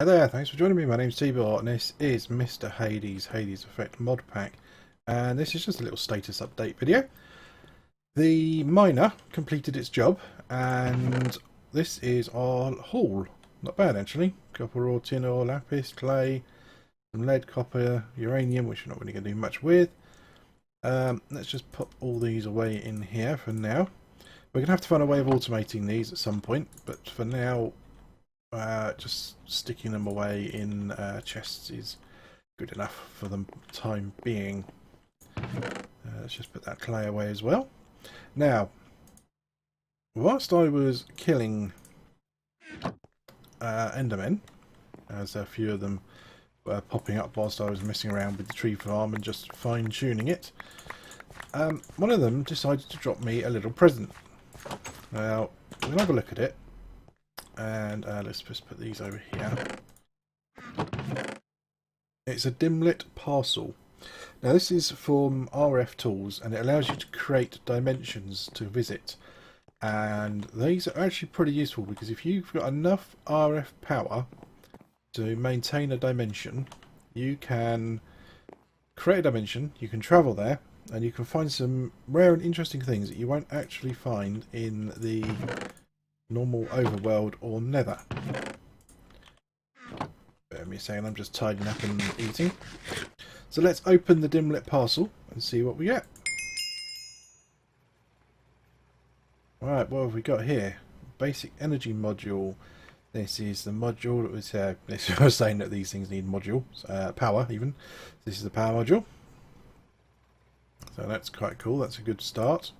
Hi there, thanks for joining me. My name's Teebor and this is Mr. Hades Effect mod pack. And this is just a little status update video. The miner completed its job and this is our haul. Not bad actually. Copper ore, tin ore, lapis, clay, some lead, copper, uranium, which we're not really going to do much with. Let's just put all these away in here for now. We're going to have to find a way of automating these at some point, but for now just sticking them away in chests is good enough for the time being. Let's just put that clay away as well. Now, whilst I was killing Endermen, as a few of them were popping up whilst I was messing around with the tree farm and just fine-tuning it, one of them decided to drop me a little present. Now, we'll have a look at it. And let's just put these over here. It's a dimlit parcel. Now this is from RF Tools and it allows you to create dimensions to visit. And these are actually pretty useful because if you've got enough RF power to maintain a dimension, you can create a dimension, you can travel there, and you can find some rare and interesting things that you won't actually find in the normal overworld or nether. Bear with me a second, I'm just tidying up and eating. So let's open the dimlit parcel and see what we get. Right, what have we got here? Basic energy module. This is the module that was I was saying that these things need modules, power even. This is the power module. So that's quite cool, that's a good start.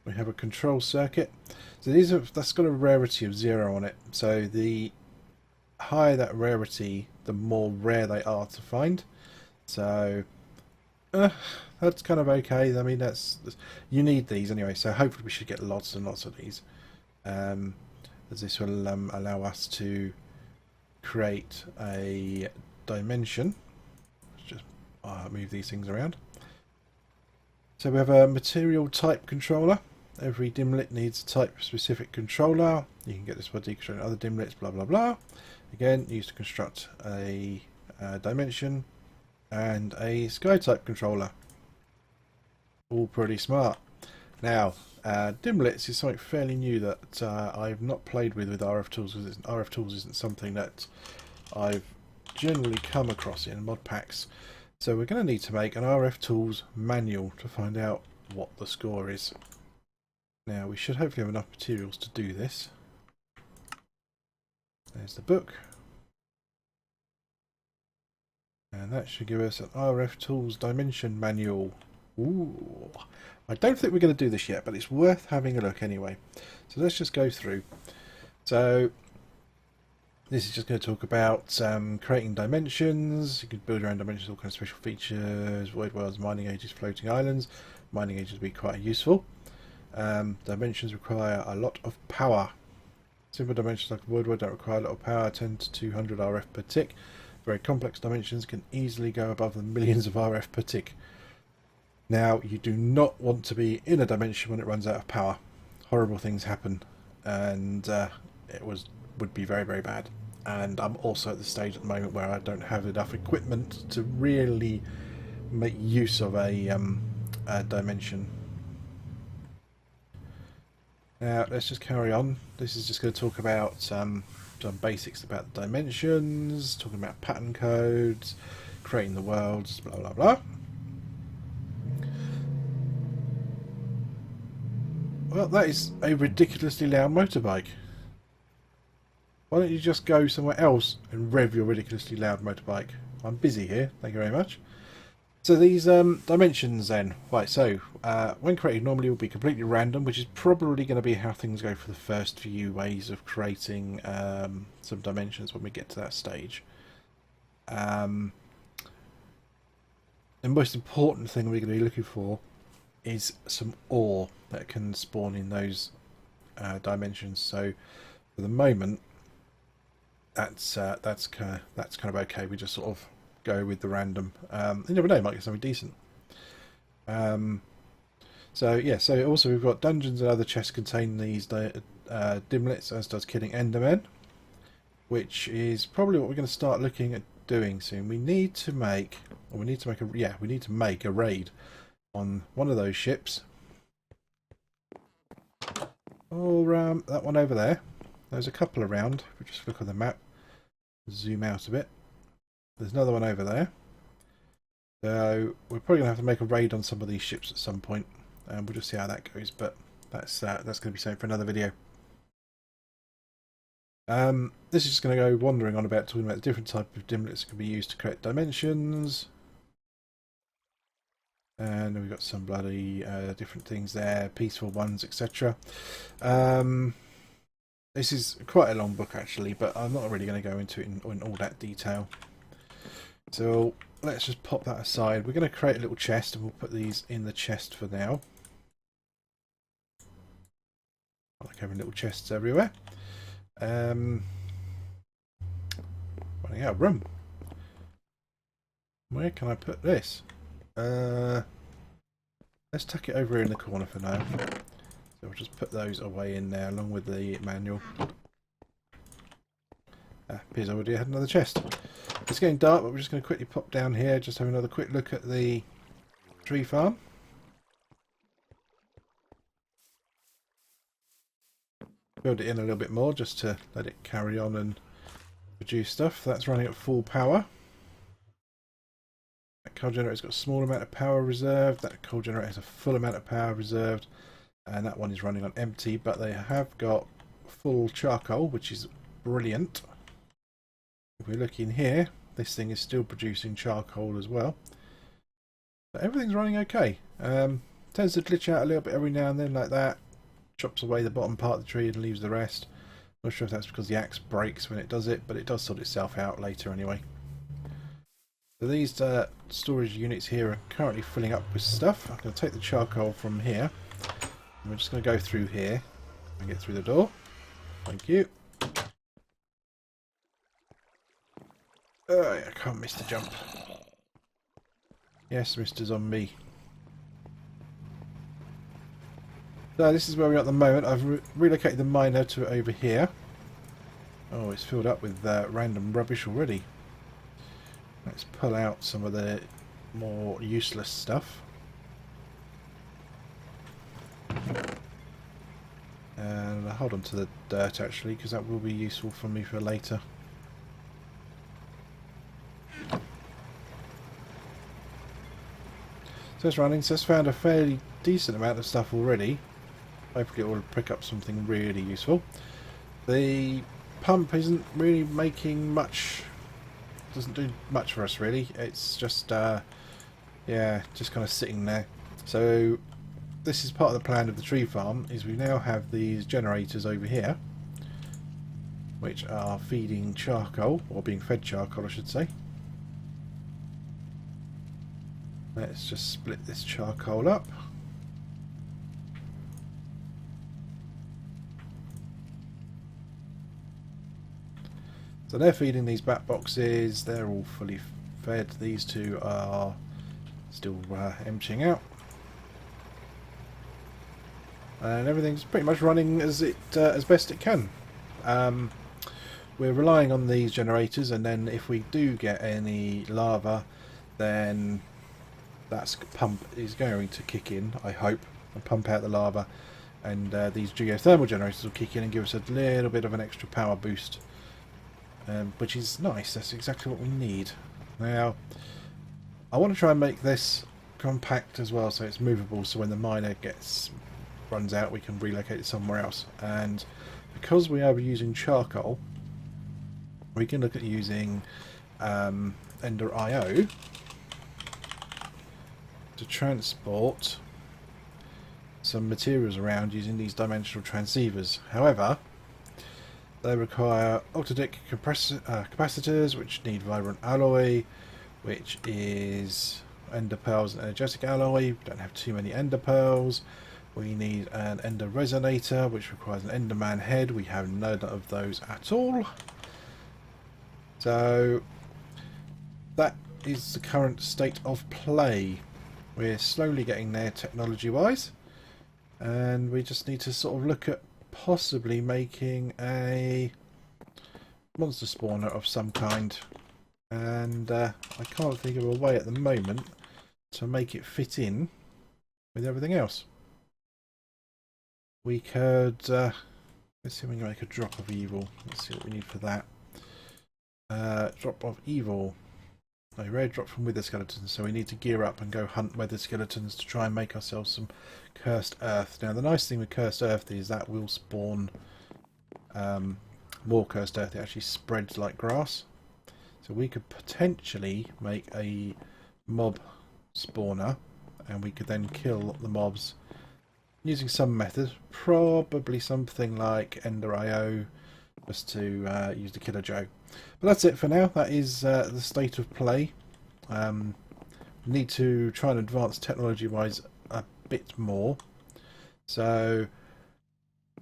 We have a control circuit. So that's got a rarity of 0 on it. So the higher that rarity, the more rare they are to find. So that's kind of okay. I mean, that's you need these anyway. So hopefully we should get lots and lots of these, as this will allow us to create a dimension. Let's just move these things around. So we have a material type controller. Every dimlet needs a type-specific controller. You can get this by deconstructing other dimlets, blah blah blah. Again, used to construct a dimension and a sky type controller. All pretty smart. Now, dimlets is something fairly new that I've not played with RF Tools, because RF Tools isn't something that I've generally come across in mod packs. So we're going to need to make an RF Tools manual to find out what the score is. Now we should hopefully have enough materials to do this. There's the book. And that should give us an RF Tools Dimension Manual. Ooh. I don't think we're going to do this yet, but it's worth having a look anyway. So let's just go through. So this is just going to talk about creating dimensions. You can build your own dimensions, all kinds of special features, void worlds, mining ages, floating islands. Mining ages will be quite useful. Dimensions require a lot of power. Simple dimensions like a void world don't require a lot of power, 10 to 200 RF per tick. Very complex dimensions can easily go above the millions of RF per tick. Now, you do not want to be in a dimension when it runs out of power. Horrible things happen, and would be very, very bad. And I'm also at the stage at the moment where I don't have enough equipment to really make use of a dimension. Now let's just carry on. This is just going to talk about some basics about the dimensions, talking about pattern codes, creating the worlds, blah blah blah. Well, that is a ridiculously loud motorbike. Why don't you just go somewhere else and rev your ridiculously loud motorbike? I'm busy here, thank you very much. So these dimensions then, right, so when created normally will be completely random, which is probably going to be how things go for the first few ways of creating some dimensions when we get to that stage. The most important thing we're going to be looking for is some ore that can spawn in those dimensions. So for the moment, that's kind of okay. We just sort of go with the random. You never know, might get something decent. So yeah, so also we've got dungeons and other chests contain these dimlets, as does killing Endermen. which is probably what we're going to start looking at doing soon. We need to make, we need to make a raid on one of those ships. Or that one over there. There's a couple around. If we just look on the map, zoom out a bit. There's another one over there. So we're probably going to have to make a raid on some of these ships at some point, and we'll just see how that goes. But that's going to be something for another video. This is just going to go wandering on about talking about the different type of dimlets that can be used to create dimensions. And we've got some bloody different things there, peaceful ones, etc. This is quite a long book actually, but I'm not really going to go into it in all that detail. So let's just pop that aside. We're going to create a little chest and we'll put these in the chest for now. I like having little chests everywhere. Running out of room. Where can I put this? Let's tuck it over here in the corner for now. So we'll just put those away in there along with the manual. Appears I already had another chest. It's getting dark, but we're just going to quickly pop down here, just have another quick look at the tree farm. Build it in a little bit more just to let it carry on and produce stuff. That's running at full power. That coal generator's got a small amount of power reserved. That coal generator has a full amount of power reserved. And that one is running on empty, but they have got full charcoal, which is brilliant. If we look in here, this thing is still producing charcoal as well. But everything's running okay. Tends to glitch out a little bit every now and then like that. Chops away the bottom part of the tree and leaves the rest. Not sure if that's because the axe breaks when it does it, but it does sort itself out later anyway. So these storage units here are currently filling up with stuff. I'm going to take the charcoal from here. And we're just going to go through here and get through the door. Thank you. I can't miss the jump. Yes, Mr. Zombie. So this is where we are at the moment. I've relocated the miner to over here. Oh, it's filled up with random rubbish already. Let's pull out some of the more useless stuff. And I'll hold on to the dirt actually, because that will be useful for me for later. So it's running, so it's found a fairly decent amount of stuff already. Hopefully it will pick up something really useful. The pump isn't really making much, doesn't do much for us really. It's just, yeah, just kind of sitting there. So this is part of the plan of the tree farm, is we now have these generators over here, which are feeding charcoal, or being fed charcoal I should say. Let's just split this charcoal up. So they're feeding these bat boxes, they're all fully fed. These two are still emptying out. And everything's pretty much running as best it can. We're relying on these generators, and then if we do get any lava, then that pump is going to kick in, I hope, and pump out the lava, and these geothermal generators will kick in and give us a little bit of an extra power boost, which is nice. That's exactly what we need. Now I want to try and make this compact as well, so it's movable, so when the miner runs out we can relocate it somewhere else. And because we are using charcoal, we can look at using Ender IO to transport some materials around using these dimensional transceivers. However, they require octadic capacitors, which need vibrant alloy, which is ender pearls and energetic alloy. We don't have too many ender pearls. We need an ender resonator, which requires an enderman head. We have none of those at all. So that is the current state of play. We're slowly getting there technology wise, and we just need to sort of look at possibly making a monster spawner of some kind, and I can't think of a way at the moment to make it fit in with everything else. We could let's see if we can make a drop of evil. Let's see what we need for that. Drop of evil. A rare drop from wither skeletons, so we need to gear up and go hunt wither skeletons to try and make ourselves some cursed earth. Now the nice thing with cursed earth is that will spawn more cursed earth. It actually spreads like grass, so we could potentially make a mob spawner, and we could then kill the mobs using some method, probably something like Ender IO, just to use the Killer Joe. But that's it for now. That is the state of play. Need to try and advance technology wise a bit more, so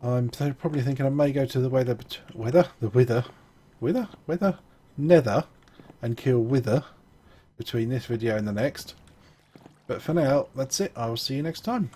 I'm probably thinking I may go to the nether and kill wither between this video and the next. But for now, that's it. I will see you next time.